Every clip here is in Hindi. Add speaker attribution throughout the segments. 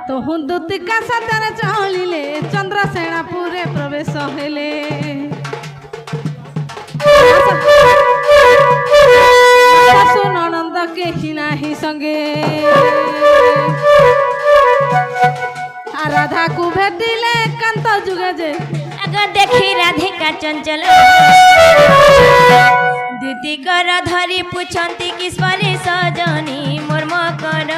Speaker 1: तो हुंदुतिका सतर चलिले चंद्रसेनापुरे प्रवेश हेले ननंद के नाही संगे राधा को भेटिले कांत जुगे जे
Speaker 2: अगर देखी राधिका चंचल दीदी कर धरी पूछती किस्मरे सजनी मोर मकर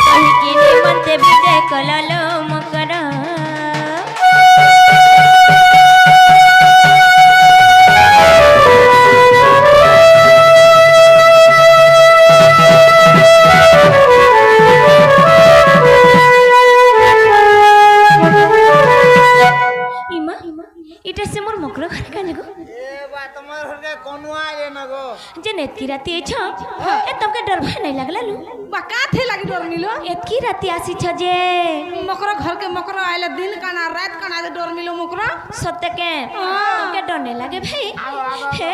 Speaker 2: कहिकी निमंते विजय कलल मकर जे नेतकी राती छ ए तमके डर भय नहीं लागला लू
Speaker 1: बका थे लगी डर मिलो
Speaker 2: एतकी राती आसी छ जे
Speaker 1: मकर घर के मकर आइले दिन काना रात काना डर मिलो मकर
Speaker 2: सत्य के तमके डर नहीं लागे भाई हे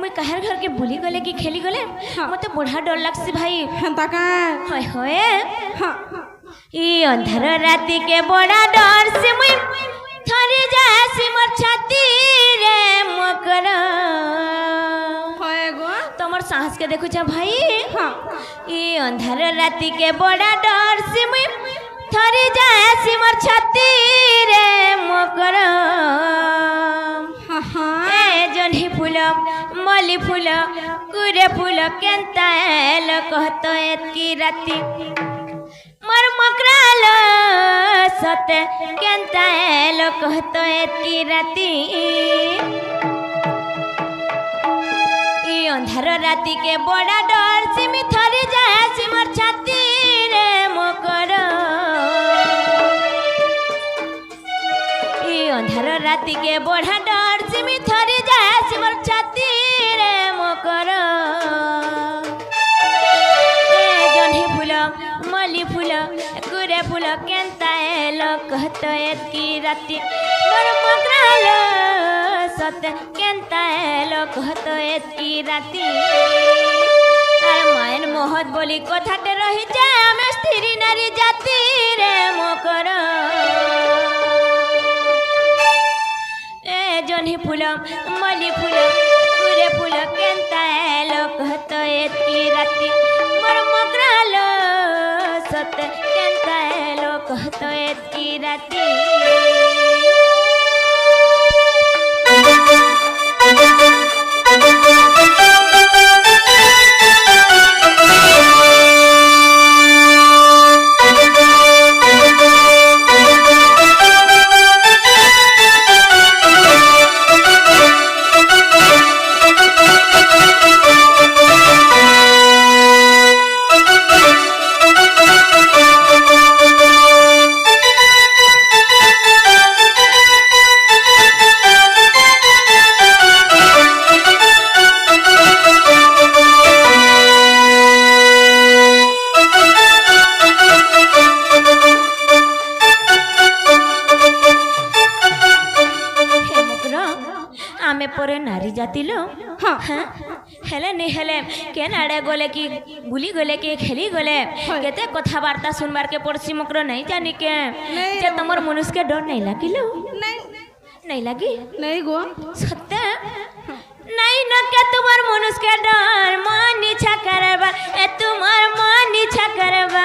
Speaker 2: मैं कहर घर के बुली गले की खेली गले मते बड़ा डर लागसी भाई
Speaker 1: हंता का
Speaker 2: होय होय ई अंधार राती के बड़ा डर से मैं थरी जासी मोर छाती रे मकर तमर साहस के देखो छ भाई ये अंधार राती के बड़ा डर से मैं थरी जासी मोर छाती रे मकर ए जन्ही फूल मली फूल कुरे फूल केंता एल कहतो एतकी राती मोर मकराल सते केंता एल कहतो एतकी राती अंधार राती के बड़ा डर से मी थरी जाए से मोर छाती रे मकर ई अंधार राती के बड़ा डर से मी थरी जाए से मोर छाती रे मकर ए जन्ही फूल मली फूल कुरे फूल केंता एल कहतो एतकी राती मोर मकराल सत केंता एल कहतो एतकी राती आर मायन मोहत बोली कथाटे रही जाए आमे स्त्री नारी जाति रे मकर ए जन्ही फूल मली फूल कुरे फूल केंता एल कहतो एतकी राती मोर मकराल सत केंता एल कहतो एतकी राती केन आड़े गले कि बुली गले कि खेली गले केते कथाबार्ता सुनबार के पड़सी मकर नहीं जानी के जे तमर मनुष्य के डर नहीं लागिलो नहीं लगी
Speaker 1: नहीं गो
Speaker 2: सत्य नहीं न के तुम्हार मनुष्य के डर मन इच्छा करबा ए तुम्हार मन इच्छा करबा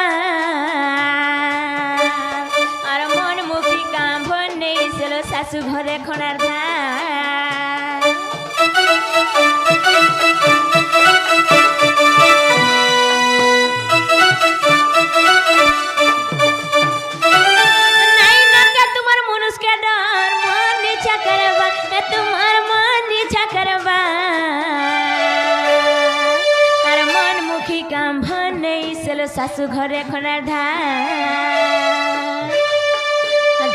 Speaker 2: और मन मुखी काम भन्ने चलो सासू घरे खनार था सासू घरे खनार धार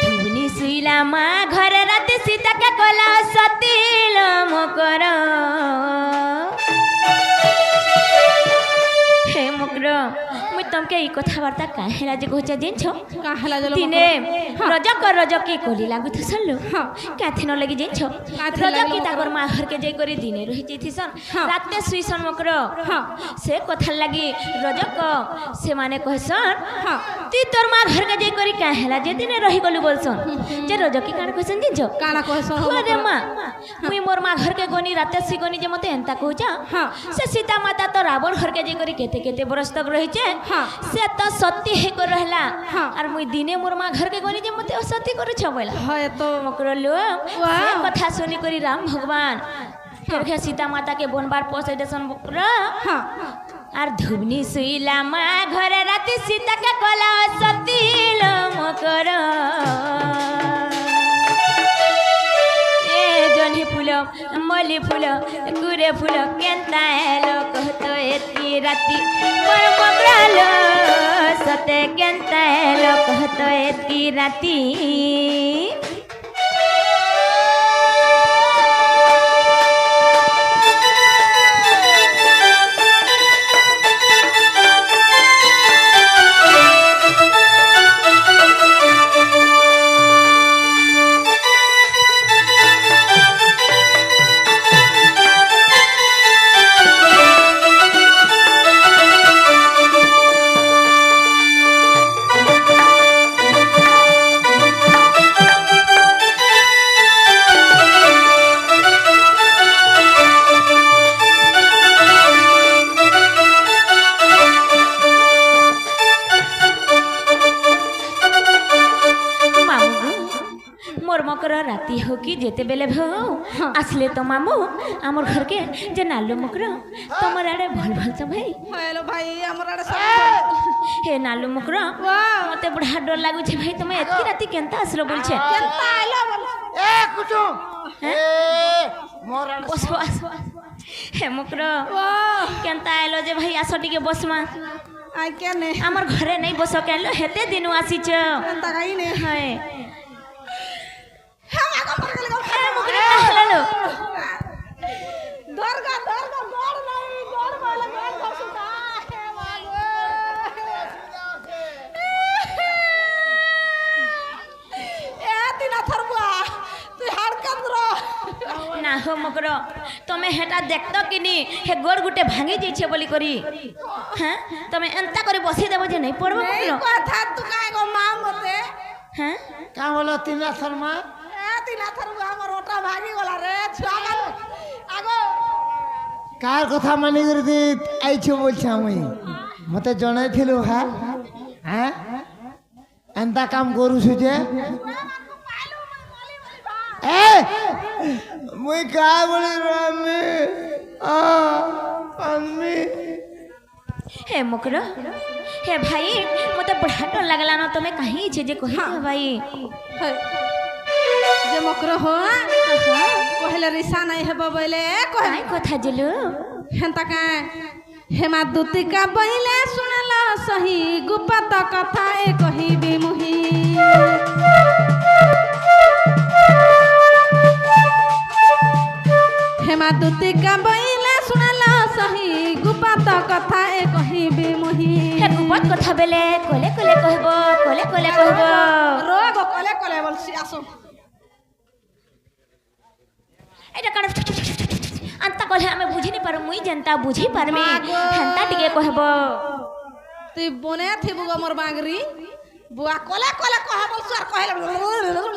Speaker 2: धुबनी सुईला माँ घर राति सीता के कोला सतील मकर हे मकर मुई तुमके ई कथावार्ता काहे ହେଲା जे कहछ जिनछ
Speaker 1: का हला जलो
Speaker 2: दिने रजक के कोली लागु थसलो
Speaker 1: हाँ।
Speaker 2: काथे न लगी जिनछ
Speaker 1: काथे
Speaker 2: रजक
Speaker 1: लागलो
Speaker 2: की ताकर मा घर के जाई करी दिने रही जेथिसन
Speaker 1: हाँ।
Speaker 2: राते सुइसन मकर
Speaker 1: हाँ।
Speaker 2: से कथा लगी रजक से माने कहसन
Speaker 1: हाँ।
Speaker 2: ती तोर मा घर के जाई करी काहे होला जे दिने रही गलु बोलसन जे रजक की कान कहसन जिनछ
Speaker 1: काना कहस
Speaker 2: अरे माँ मुई मोर माँ घर के गोनी राते सी गोनी जे मते एंता कहूचा
Speaker 1: हाँ।
Speaker 2: से सीता माता तो रावण घर के जे करी केते केते बरस तक रही छे
Speaker 1: हाँ।
Speaker 2: से तो सत्य हे कर रहला
Speaker 1: हाँ।
Speaker 2: और मुई दिने मोर माँ घर के गोनी जे मते असत्य कर छ बोला
Speaker 1: है तो
Speaker 2: मकरो लो
Speaker 1: वाह।
Speaker 2: से कथा सुनी करी राम भगवान फिर के सीता माता के बनबार पोसे देसन बकरा
Speaker 1: हाँ।
Speaker 2: और धुबनी सुईला माँ घर राती सीता के कला सती लो मकरा जन्ही फूल मल्ली फूल गुरे फूल केन्ता हेलो कहतो एती राती मोर मकरालो सते केन्ता हेलो कहतो एती राती राती हो कि जेते बेले भो आसले तो मामू आमर घर के जे नालो मकर तमर आड़े भल भल तो भाई
Speaker 1: हेलो भाई हमर आड़े सब
Speaker 2: हे नालो मकर
Speaker 1: वाह
Speaker 2: मते बड़ा डर लागु छे भाई तुम एतकी राती केनता आसलो बोल छे
Speaker 1: केनता आइलो बोल
Speaker 3: ए कुटुम ए मोर आड़े
Speaker 2: बस बस हे मकर
Speaker 1: वाह
Speaker 2: केनता आइलो जे भाई आसो टिके बसमा
Speaker 1: आई के ने
Speaker 2: आमर घरे नहीं बसो केलो हेते दिनु आसी छ
Speaker 1: केनता काई ने
Speaker 2: हाय
Speaker 1: हम आगो मर गेल
Speaker 2: ए मकर कहलो
Speaker 1: दरगा दौड़ नहीं दौड़ वाला गान घर सुता हे मागो ए तिना थरबुआ तू हाड़ कंद्रो
Speaker 2: ना हो मकर तमे हेटा देखतो किनी हे गोड़ गुटे भांगी जाइ छे बोली करी हां तमे एंता करी बसी देबो जे नहीं पड़बो
Speaker 1: नहीं
Speaker 2: मकर
Speaker 1: कथा तू काहे गो मांग मते
Speaker 2: हां
Speaker 3: का बोलो तीना शर्मा
Speaker 1: ए तिना थरबुआ हमर ओटा भागी गला रे छुआ गल आगो
Speaker 3: कार কথা মানি করে দি আইছো বলছ আমি মতে জনাইছিলু হ্যাঁ হ্যাঁ এন্তা কাম করুছু যে এ মুই কা বলি রামে আমি
Speaker 2: हे मकर हे भाई मते बड़ा डर लागला न तमे कहीं छे जे कहि दे भाई
Speaker 1: है जे मकर हो कहले रिसा नहीं हेबो बोले कहे
Speaker 2: काय कथा जलु
Speaker 1: हेंता का हेमा दूती का बहिले सुनला सही गुप्त कथा ए कही बिमुही हेमा दूती का बहिले सुनला सही गुप्त कथा ए कही बिमुही
Speaker 2: हे गुपत कथा बेले कोले कोले कहबो कोले कोले कहबो
Speaker 1: रोगो कले कले बोलसी आसो
Speaker 2: एटा कान अंता कोले हमें बुझी नहीं पार मुई जनता बुझी पार में
Speaker 1: मागो।
Speaker 2: हंता टिके कहबो
Speaker 1: ती बने थी बुगा मोर बांगरी बुआ कले कले कह बोलसु आर कहले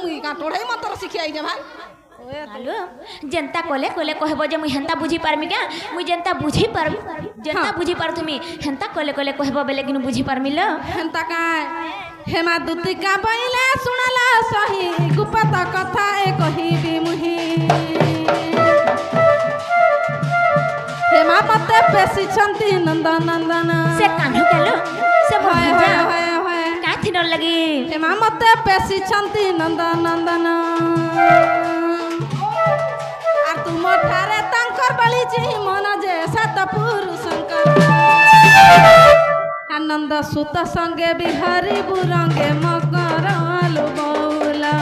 Speaker 1: मुई का टोढ़ई मंत्र सिखियाई जे भाई
Speaker 2: आलो जनता कोले कोले कहबो जे मुई हंता बुझी पारमी क्या मुई जनता बुझी पार जनता बुझी पार तुमी हंता कोले कोले कहबो बेले किनु बुझी पार मिलो
Speaker 1: हेंता काय हेमा दूती का बहिले सुनला सही गुप्त कथा ए कही बिमुही हेमा मते पेशी छंती नंदन नंदन
Speaker 2: से कान्हो केलो से
Speaker 1: होय
Speaker 2: भजा
Speaker 1: होय होय
Speaker 2: का थी डर लगी
Speaker 1: हेमा मते पेशी छंती नंदन नंदन आर तू मोठारे तंकर बली जी मन जे सत पुरुषंकर आनंद सुत संगे बिहारी बुरंगे मकर बौला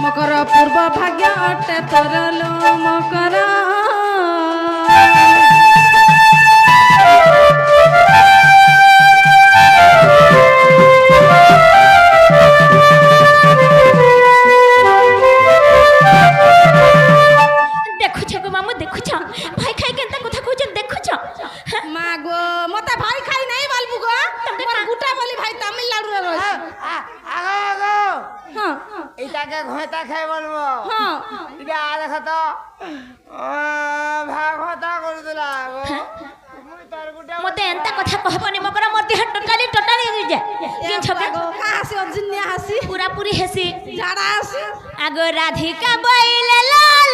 Speaker 1: मकर पूर्व भाग्य अटे तरलो मकर
Speaker 3: এটাকে ঘয়তা খাই বলবো
Speaker 1: হ্যাঁ
Speaker 3: এটা দেখো তো ভাগ হতা করে দিলা গো মুই তার গুটা
Speaker 2: মতে এন্তা কথা কহবনি মকরা মোর দেহ টোটালি যে কি ছকে
Speaker 1: হাসি অজিনিয়া হাসি
Speaker 2: পুরা পুরি হেসি
Speaker 1: ঝাড়া হাসি
Speaker 2: আগ রাধিকা বইলে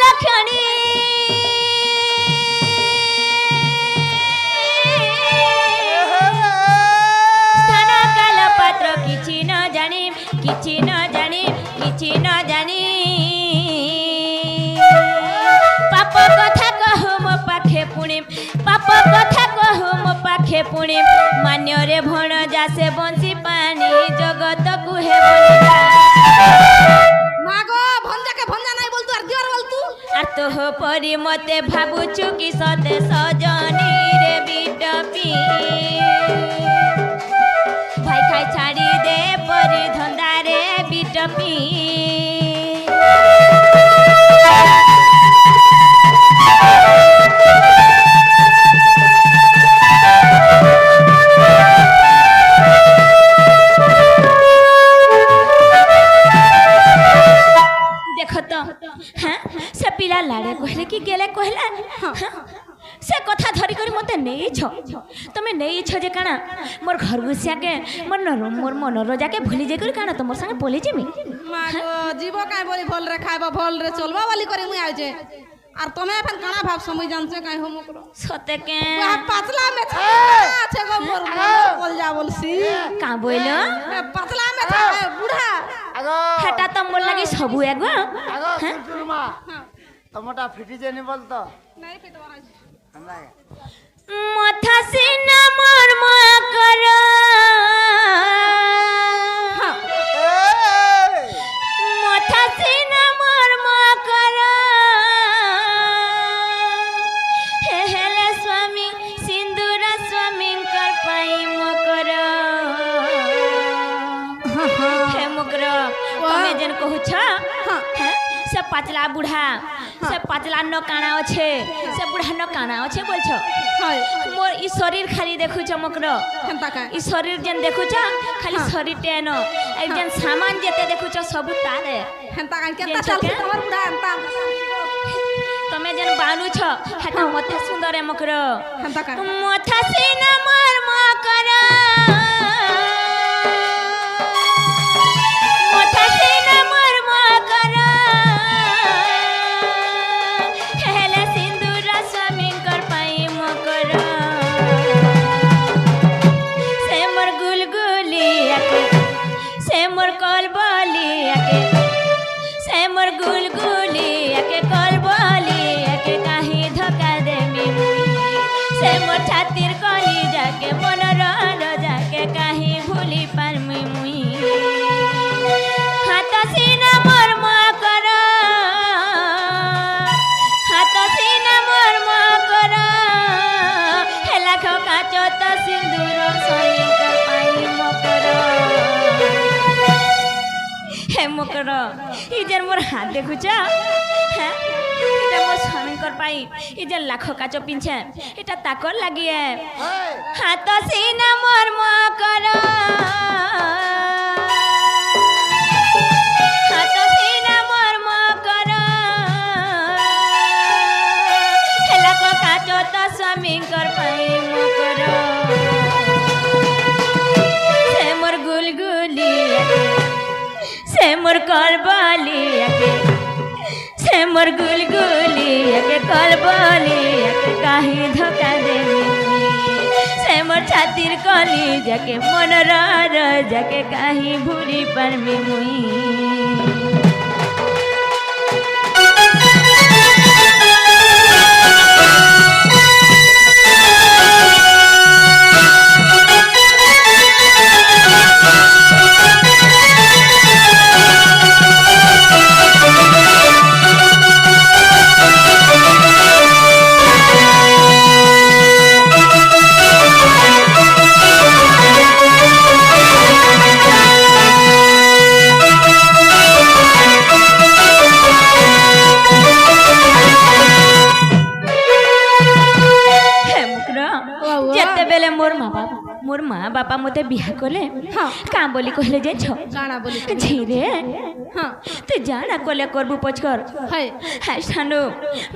Speaker 2: লক্ষণী স্থান কাল পাত্র কিছু ন জানি কিছু ন জানি কিছু ন জানি পাপ কথা কহু মো পাখে পুଣି পাপ কথা কহু মো পাখে পুଣି মান্যরে ভণ যাসে বংশী পানি জগত কুহে বনিতা
Speaker 1: মাগো ভঞ্জাকে ভঞ্জা নাই বলতু আর দিওর বলতু
Speaker 2: আর তোহ পরি মতে ভাবুছু কি সতে সজনী রে বিটপি ভাই খাই ছাড়ি দে পরি ধন্দারে বিটপি দেখো তো হ্যাঁ সে পিলা লাড়ে কহিলে কি গেলে কহিলা হ্যাঁ, সে কথা ধরি করে মতে নেইছ তুমি নেইছ যে কাଣା মোর ঘর গুছিয়াকে মোর মনর যাকে ভুলি যাই করে কাଣା তোমার সঙ্গে বলি যামি
Speaker 1: মাগো জীব কাই বলি ভল রে খাইব ভল রে চলবা বলি করে মুই আইছে আর তুমি এখন কানা ভাব সময় জানছে কাই হোম করো
Speaker 2: সতে কে
Speaker 1: পাতলা মে আছে গো মোর বল যা বলছি
Speaker 2: কা বইল
Speaker 1: পাতলা মে বুড়া
Speaker 3: আগো
Speaker 2: হেটা তো মোর লাগি সবু এগো
Speaker 3: আগো সুরমা টমেটো ফিটি জেনি বলতো
Speaker 1: নাই পেটবা আছে
Speaker 3: লাগে
Speaker 2: মথা সিনা মোর মকর মথা সিনা মোর মকর হেলে স্বামী সিন্দুর স্বামীঙ্কর পাই মকর হে মকর তুমি যেন কহুছ হ্যাঁ সে পাতলা বুড়া সে পাতলা ন কানা আছে সে বুড়া ন কানা আছে বলছ
Speaker 1: হয়
Speaker 2: মোর ই শরীর খালি দেখুছ মকর
Speaker 1: হেনতা কাই
Speaker 2: ই শরীর যেন দেখুছ খালি শরীর টেন এই যেন সামান যেতে দেখুছ সবু তারে
Speaker 1: হেনতা কাই কেতা
Speaker 2: কেনছো
Speaker 1: চালছি
Speaker 2: কে?
Speaker 1: তোমার বুড়া হেনতা
Speaker 2: তুমি যেন বানুছ হেটা মতে সুন্দর এ মকর
Speaker 1: হেনতা কাই
Speaker 2: মথা সিনা মোর মকর মথা সিনা মোর মকর হেলে সিন্দুর স্বামীঙ্কর পাই মকর সে মোর গুলগুলিয়াকে সে মোর কলবলিয়াকে সে মোর গুলগুলিয়াকে কলবলিয়াকে কাহি ধোকা দেমি মুই সে মোর ছাতির কলি যাকে মনর যাকে কাহি ভুলি পারমি মুই হাত সিনা মোর মকর হাত সিনা মোর মকর হেলা খোকা চত সিন্দুর স্বামীঙ্কর পাই মকর হে মকর ই যে মোর হাত দেখুছ হ্যাঁ এটা মোর স্বামীঙ্কর পাই ই যে লাখ কাচ পিছে এটা তাকর লাগিয়ে হাত সিনা মোর মকর হাত সিনা মোর মকর হেলা কাচ তো স্বামীঙ্কর পাই মকর সে মোর গুলগুলিয়াকে সে মোর কলবলিয়াকে সে মোর গুলগুলিয়াকে কলবলিয়াকে কাহি ধোকা দেমি সে মোর ছাতির কলি যাকে মনর যাকে কাহি ভুলি পারমি মুই যেতেবেলে মোর মা বাপা মতে বিয়া কলে
Speaker 1: হ্যাঁ
Speaker 2: কাঁ বলি কহলে যে
Speaker 1: গানা বলি
Speaker 2: ঝিরে
Speaker 1: হ্যাঁ
Speaker 2: তুই জানা কলে করবু পচকর
Speaker 1: হয়
Speaker 2: হ্যাঁ সানু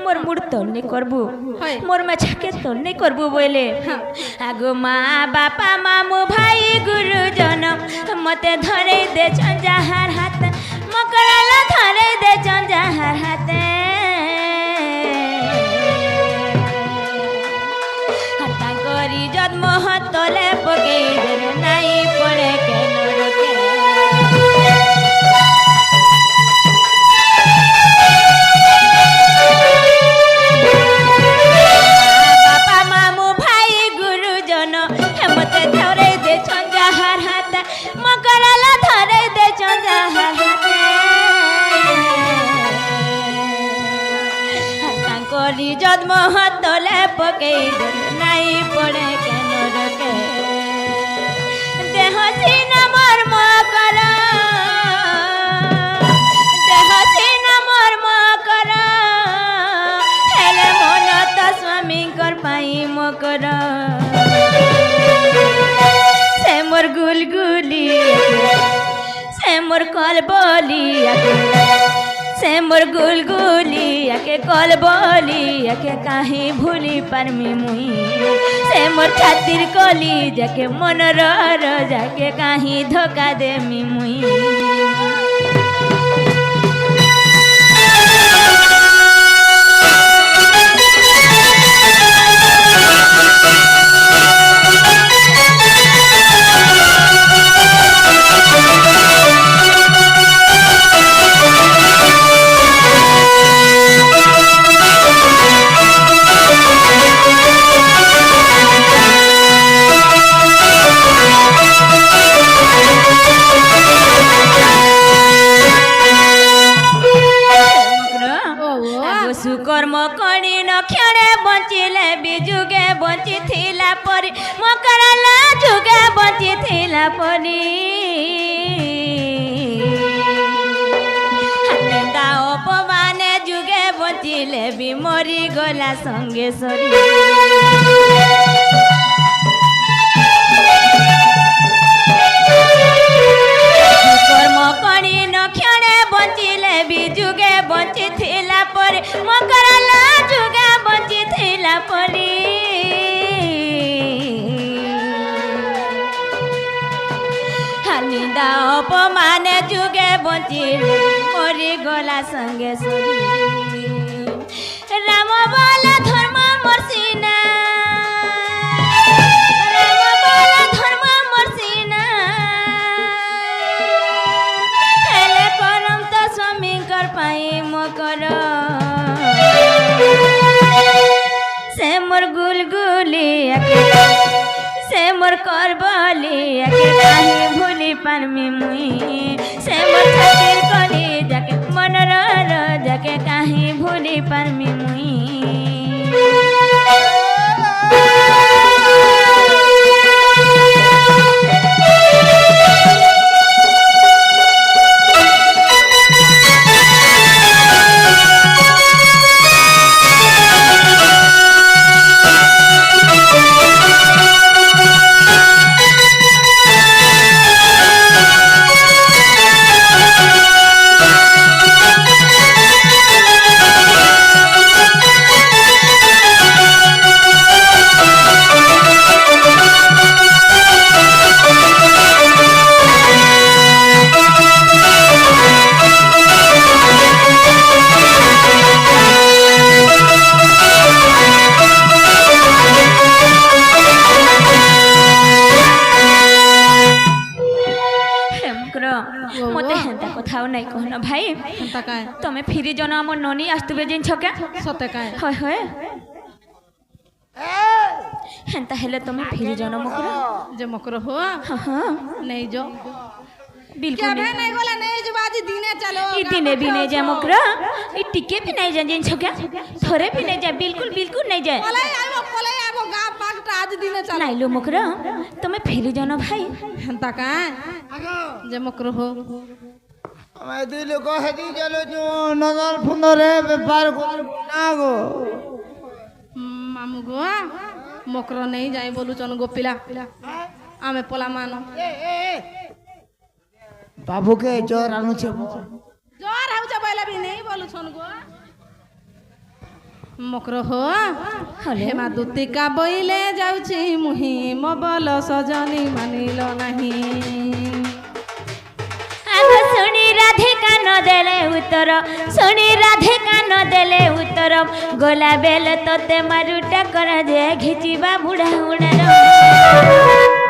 Speaker 2: মোর মুড় তোর নেই করবু
Speaker 1: হয়
Speaker 2: মোর মাছাকে তোর নেই করবু বলে
Speaker 1: হ্যাঁ
Speaker 2: আগো মা বাপা মামু ভাই গুরুজন মতে ধরে দে যাহার হাত মকরালা ধরে দে যাহার হাতে হাতা করি জন্ম হতলে পকেই দের নাই পড়ে কেন রোকে বাপা মামু ভাই গুরুজন হেমতে ধরে দে যাহার হাত মকরালা ধরে দে যাহার হাতে করি জন্ম হতলে পকেই নাই পড়ে কেন রোকে দেহ সিন মর্ম কর দেহ সিন মর্ম কর হেলে মন তো স্বামীঙ্কর পাই মকর সে মোর গুলগুলি সে মোর কল বলি से मोर गुलगुली आके कल बोली आके काहे भूली पारमी मुई से मोर छातिर कली जाके मन जाके काहे धोखा देमी मुई সুকর্ম করি নক্ষণে বঞ্চিলে বিযুগে বঞ্চিথিলা পরি মকরালা যুগে বঞ্চিথিলা পরি নিন্দা অপমানে যুগে বঞ্চিলে বি মরি গলা সঙ্গে সরি কর্ম করি নক্ষণে বঞ্চিলে বি যুগে বঞ্চিথিলা পরি মকরালা যুগে বঞ্চিথিলা পরি নিন্দা অপমানে যুগে বঞ্চিলে মরি গলা সঙ্গে সরি রাম বলা ধর্ম মর্সিনা রাম বলা ধর্ম মর্সিনা হেলে করম তো স্বামীঙ্কর পাই মকর সে মোর গুলগুলি से मोर करबली आके काहे भूली पारमी मुई से मोर छातिर कली जाके मन जाके काहे भूली पारमी मुई मते हेंता कथाओ नहीं कहना भाई
Speaker 1: हेंता काय
Speaker 2: तमे फिरी जन हमर ननी आस्तुबे जिन छके
Speaker 1: सते काय
Speaker 2: होय होय हेंता हेले तमे फिरी जन मकरो
Speaker 1: जे मकरो हो
Speaker 2: हां हां
Speaker 1: नहीं जो
Speaker 2: बिल्कुल
Speaker 1: क्या भाई नहीं बोला नहीं जो बाजी दिने चलो
Speaker 2: ई दिने भी नहीं जा मकरो ई टिके भी नहीं जा जिन छके थोरे भी नहीं जा बिल्कुल बिल्कुल नहीं जा
Speaker 1: कोले आबो गा पागटा आज दिने चलो
Speaker 2: नहीं लो मकरो तमे फिरी जन भाई
Speaker 1: हेंता काय जे मकरो हो
Speaker 3: मैं दिल को हदी चलो जो नजर फुंदरे व्यापार को ना गो
Speaker 1: मामू गो ମକର ନେଇ ଯାଇ ବୋଲୁଛନ୍ ଗୋପିଲା ଆମେ ପଲା ମାନ
Speaker 3: ବାବୁକେ ଜୋର ଆଣୁଛେ
Speaker 1: ଜୋର ହେଉଛେ ବୋଇଲେ ବି ନେଇ ବୋଲୁଛନ୍ ଗୋ ମକର ହୋ ହେମା ଦୁତିକା ବୋଇଲେ ଯାଉଛି ମୁହିଁ ମୋ ବଲ ସଜନି ମାନିଲ ନାହିଁ
Speaker 2: ଆଗ ଶୁଣି ରାଧେ କାନ ଦେଲେ ଉତ୍ତର ଶୁଣି ରାଧେ କାନ ଦେଲେ ଉତ୍ତର ଗଲା ବେଲେ ତତେ ମାରୁଟା କରା ଯେ ଘିଚିବା ବୁଢ଼ା ବୁଢ଼ାର